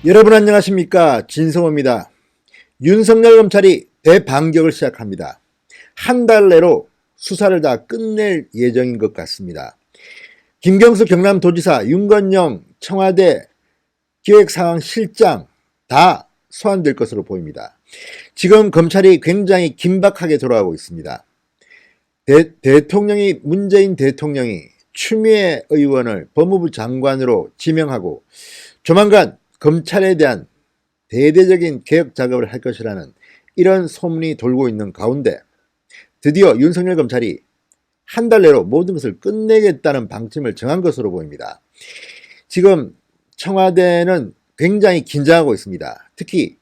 여러분 안녕하십니까, 진성호입니다. 윤석열 검찰이 대반격을 시작합니다. 한 달 내로 수사를 다 끝낼 예정인 것 같습니다. 김경수 경남도지사, 윤건영 청와대 기획상황실장 다 소환될 것으로 보입니다. 지금 검찰이 굉장히 긴박하게 돌아가고 있습니다. 문재인 대통령이 추미애 의원을 법무부 장관으로 지명하고 조만간 검찰에 대한 대대적인 개혁 작업을 할 것이라는 이런 소문이 돌고 있는 가운데 드디어 윤석열 검찰이 한 달 내로 모든 것을 끝내겠다는 방침을 정한 것으로 보입니다. 지금 청와대는 굉장히 긴장하고 있습니다. 특히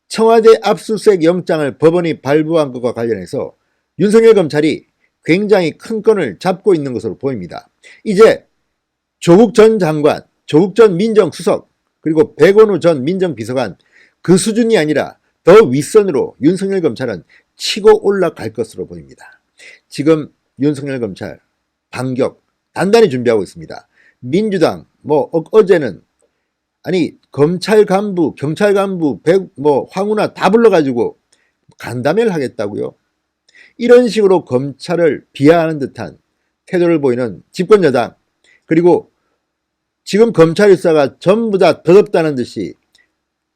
청와대 압수수색 영장을 법원이 발부한 것과 관련해서 윤석열 검찰이 굉장히 큰 건을 잡고 있는 것으로 보입니다. 이제 조국 전 장관, 조국 전 민정수석, 그리고 백원우 전 민정비서관 그 수준이 아니라 더 윗선으로 윤석열 검찰은 치고 올라갈 것으로 보입니다. 지금 윤석열 검찰 반격 단단히 준비하고 있습니다. 민주당 어제는 검찰 간부, 경찰 간부, 황운하 다 불러가지고 간담회를 하겠다고요. 이런 식으로 검찰을 비하하는 듯한 태도를 보이는 집권여당, 그리고 지금 검찰 수사가 전부 다 더럽다는 듯이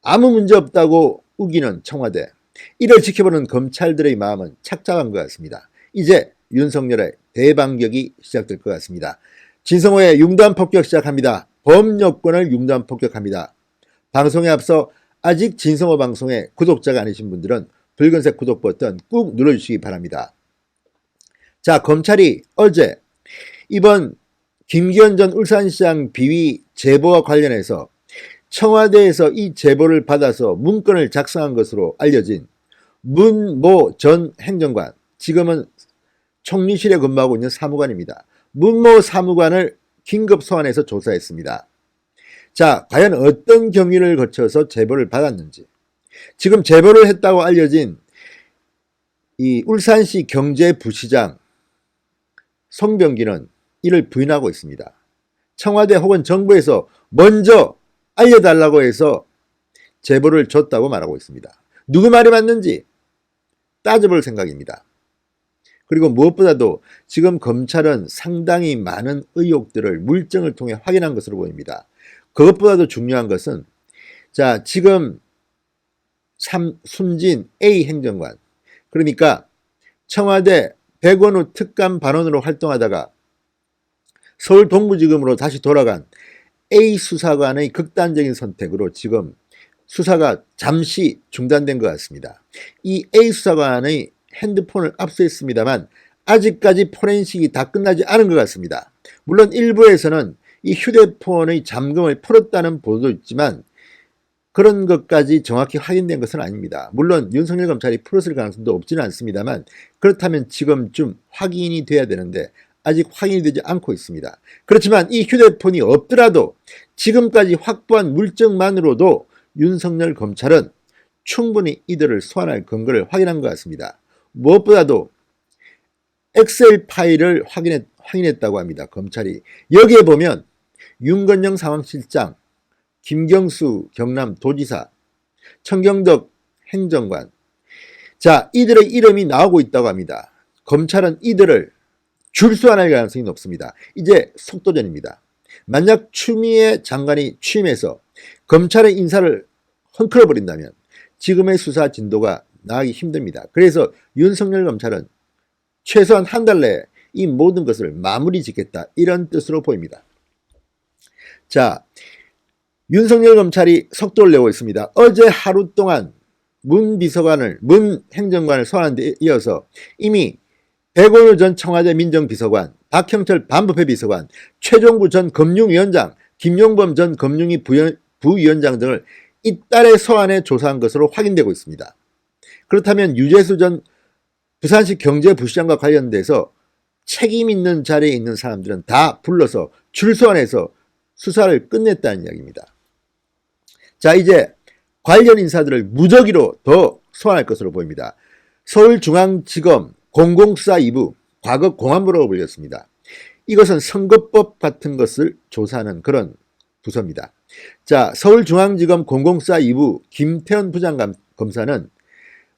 아무 문제 없다고 우기는 청와대, 이를 지켜보는 검찰들의 마음은 착잡한 것 같습니다. 이제 윤석열의 대반격이 시작될 것 같습니다. 진성호의 융단 폭격 시작합니다. 범여권을 융단 폭격합니다. 방송에 앞서 아직 진성호 방송의 구독자가 아니신 분들은 붉은색 구독 버튼 꾹 눌러주시기 바랍니다. 자, 검찰이 어제 이번 김기현 전 울산시장 비위 제보와 관련해서 청와대에서 이 제보를 받아서 문건을 작성한 것으로 알려진 문모 전 행정관, 지금은 총리실에 근무하고 있는 사무관입니다. 문모 사무관을 긴급 소환해서 조사했습니다. 자, 과연 어떤 경위를 거쳐서 제보를 받았는지, 지금 제보를 했다고 알려진 이 울산시 경제부시장 송병기는 이를 부인하고 있습니다. 청와대 혹은 정부에서 먼저 알려달라고 해서 제보를 줬다고 말하고 있습니다. 누구 말이 맞는지 따져볼 생각입니다. 그리고 무엇보다도 지금 검찰은 상당히 많은 의혹들을 물증을 통해 확인한 것으로 보입니다. 그것보다도 중요한 것은, 자, 지금 숨진 A 행정관, 그러니까 청와대 백원우 특감 반원으로 활동하다가 서울 동부지검으로 다시 돌아간 A 수사관의 극단적인 선택으로 지금 수사가 잠시 중단된 것 같습니다. 이 A 수사관의 핸드폰을 압수했습니다만 아직까지 포렌식이 다 끝나지 않은 것 같습니다. 물론 일부에서는 이 휴대폰의 잠금을 풀었다는 보도도 있지만 그런 것까지 정확히 확인된 것은 아닙니다. 물론 윤석열 검찰이 풀었을 가능성도 없지는 않습니다만 그렇다면 지금쯤 확인이 돼야 되는데 아직 확인이 되지 않고 있습니다. 그렇지만 이 휴대폰이 없더라도 지금까지 확보한 물증만으로도 윤석열 검찰은 충분히 이들을 소환할 근거를 확인한 것 같습니다. 무엇보다도 엑셀 파일을 확인했다고 합니다. 검찰이. 여기에 보면 윤건영 상황실장, 김경수 경남도지사, 청경덕 행정관, 자, 이들의 이름이 나오고 있다고 합니다. 검찰은 이들을 줄소환할 가능성이 높습니다. 이제 속도전입니다. 만약 추미애 장관이 취임해서 검찰의 인사를 헝클어버린다면 지금의 수사 진도가 나가기 힘듭니다. 그래서 윤석열 검찰은 최소한 한 달 내에 이 모든 것을 마무리 짓겠다, 이런 뜻으로 보입니다. 자, 윤석열 검찰이 속도를 내고 있습니다. 어제 하루 동안 문 행정관을 소환한 데 이어서 이미 백원우 전 청와대 민정비서관, 박형철 반부패 비서관, 최종구 전 금융위원장, 김용범 전 금융위 부위원장 등을 잇따라 소환해 조사한 것으로 확인되고 있습니다. 그렇다면 유재수 전 부산시 경제부시장과 관련돼서 책임 있는 자리에 있는 사람들은 다 불러서 줄소환해서 수사를 끝냈다는 이야기입니다. 자, 이제 관련 인사들을 무더기로 더 소환할 것으로 보입니다. 서울중앙지검 공공수사 2부, 과거 공안부라고 불렸습니다. 이것은 선거법 같은 것을 조사하는 그런 부서입니다. 자, 서울중앙지검 공공수사 2부 김태현 부장검사는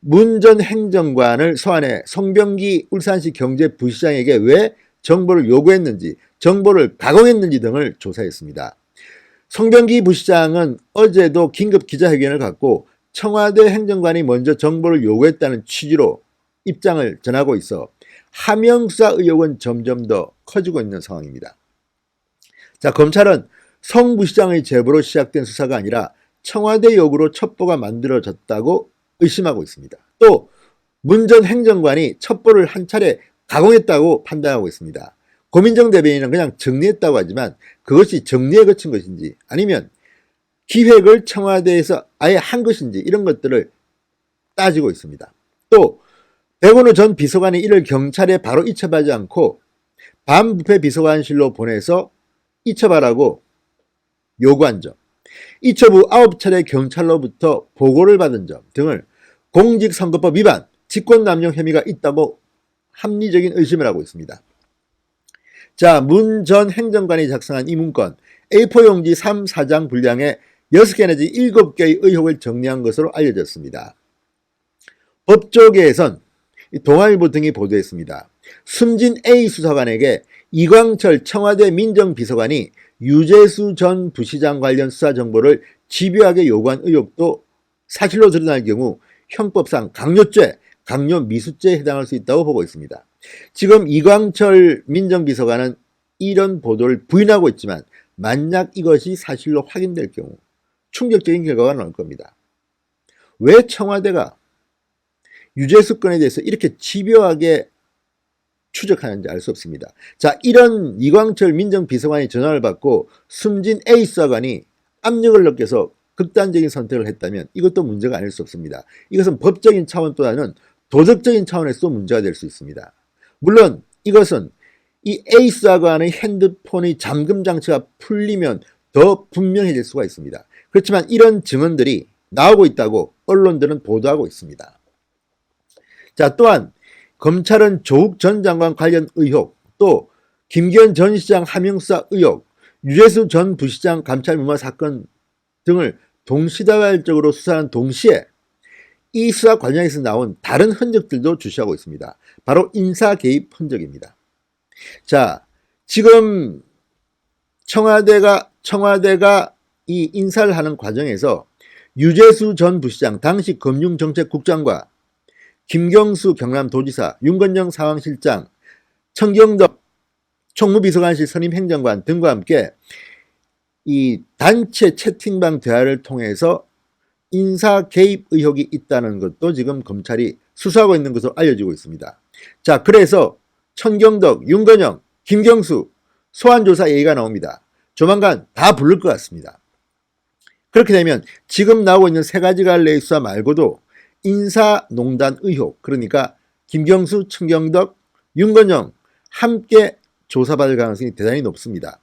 문 전 행정관을 소환해 송병기 울산시 경제부시장에게 왜 정보를 요구했는지, 정보를 가공했는지 등을 조사했습니다. 송병기 부시장은 어제도 긴급 기자회견을 갖고 청와대 행정관이 먼저 정보를 요구했다는 취지로 입장을 전하고 있어 하명수사 의혹은 점점 더 커지고 있는 상황입니다. 자, 검찰은 송 부시장의 제보로 시작된 수사가 아니라 청와대 요구로 첩보가 만들어졌다고 의심하고 있습니다. 또 문 전 행정관이 첩보를 한 차례 가공했다고 판단하고 있습니다. 고민정 대변인은 그냥 정리했다고 하지만 그것이 정리에 거친 것인지 아니면 기획을 청와대에서 아예 한 것인지 이런 것들을 따지고 있습니다. 또 백원우 전 비서관이 이를 경찰에 바로 이첩하지 않고 반부패 비서관실로 보내서 이첩하라고 요구한 점, 이첩 후 9차례 경찰로부터 보고를 받은 점 등을 공직선거법 위반, 직권남용 혐의가 있다고 합리적인 의심을 하고 있습니다. 자, 문 전 행정관이 작성한 이 문건 A4 용지 3, 4장 분량의 6개 내지 7개의 의혹을 정리한 것으로 알려졌습니다. 법조계에선 동아일보 등이 보도했습니다. 숨진 A 수사관에게 이광철 청와대 민정비서관이 유재수 전 부시장 관련 수사 정보를 집요하게 요구한 의혹도 사실로 드러날 경우 형법상 강요죄, 강요미수죄에 해당할 수 있다고 보고 있습니다. 지금 이광철 민정비서관은 이런 보도를 부인하고 있지만 만약 이것이 사실로 확인될 경우 충격적인 결과가 나올 겁니다. 왜 청와대가 유재수 건에 대해서 이렇게 집요하게 추적하는지 알 수 없습니다. 자, 이런 이광철 민정비서관이 전화를 받고 숨진 A 수사관이 압력을 느껴서 극단적인 선택을 했다면 이것도 문제가 아닐 수 없습니다. 이것은 법적인 차원보다는 도덕적인 차원에서도 문제가 될 수 있습니다. 물론 이것은 이 A 수사관의 핸드폰의 잠금 장치가 풀리면 더 분명해질 수가 있습니다. 그렇지만 이런 증언들이 나오고 있다고 언론들은 보도하고 있습니다. 자, 또한 검찰은 조국 전 장관 관련 의혹, 또 김기현 전 시장 하명수사 의혹, 유재수 전 부시장 감찰 무마 사건 등을 동시다발적으로 수사하는 동시에 이 수사 과정에서 나온 다른 흔적들도 주시하고 있습니다. 바로 인사 개입 흔적입니다. 자, 지금 청와대가 이 인사를 하는 과정에서 유재수 전 부시장 당시 금융정책국장과 김경수 경남도지사, 윤건영 상황실장, 청경덕 총무비서관실 선임행정관 등과 함께 이 단체 채팅방 대화를 통해서 인사 개입 의혹이 있다는 것도 지금 검찰이 수사하고 있는 것으로 알려지고 있습니다. 자, 그래서 청경덕, 윤건영, 김경수 소환조사 얘기가 나옵니다. 조만간 다 부를 것 같습니다. 그렇게 되면 지금 나오고 있는 세 가지 갈래의 수사 말고도 인사농단 의혹, 그러니까 김경수, 청경덕, 윤건영 함께 조사받을 가능성이 대단히 높습니다.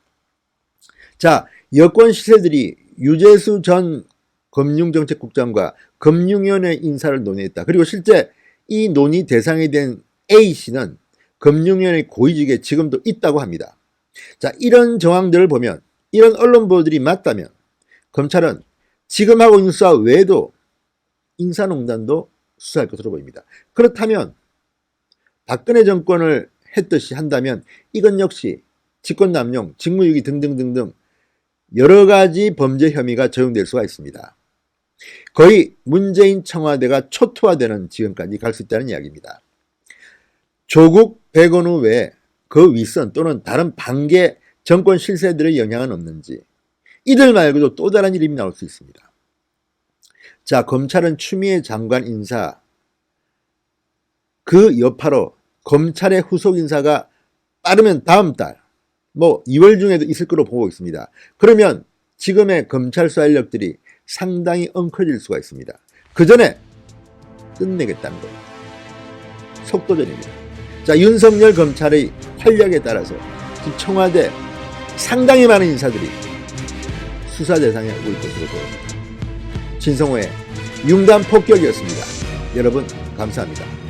자, 여권 시세들이 유재수 전 금융정책국장과 금융위원회 인사를 논의했다. 그리고 실제 이 논의 대상이 된 A씨는 금융위원회 고위직에 지금도 있다고 합니다. 자, 이런 정황들을 보면, 이런 언론 보도들이 맞다면 검찰은 지금 하고 있는 수사 외에도 인사농단도 수사할 것으로 보입니다. 그렇다면 박근혜 정권을 했듯이 한다면 이건 역시 직권남용, 직무유기 등등등등 여러 가지 범죄 혐의가 적용될 수가 있습니다. 거의 문재인 청와대가 초토화되는 지경까지 갈 수 있다는 이야기입니다. 조국, 백원우 외에 그 윗선 또는 다른 반개 정권 실세들의 영향은 없는지 이들 말고도 또 다른 이름이 나올 수 있습니다. 자, 검찰은 추미애 장관 인사 그 여파로 검찰의 후속 인사가 빠르면 다음 달 2월 중에도 있을 거로 보고 있습니다. 그러면 지금의 검찰 수사 인력들이 상당히 엉켜질 수가 있습니다. 그 전에 끝내겠다는 겁니다. 속도전입니다. 자, 윤석열 검찰의 활약에 따라서 지금 청와대 상당히 많은 인사들이 수사 대상에 오고 있을 것으로 보입니다. 진성호의 융단 폭격이었습니다. 여러분 감사합니다.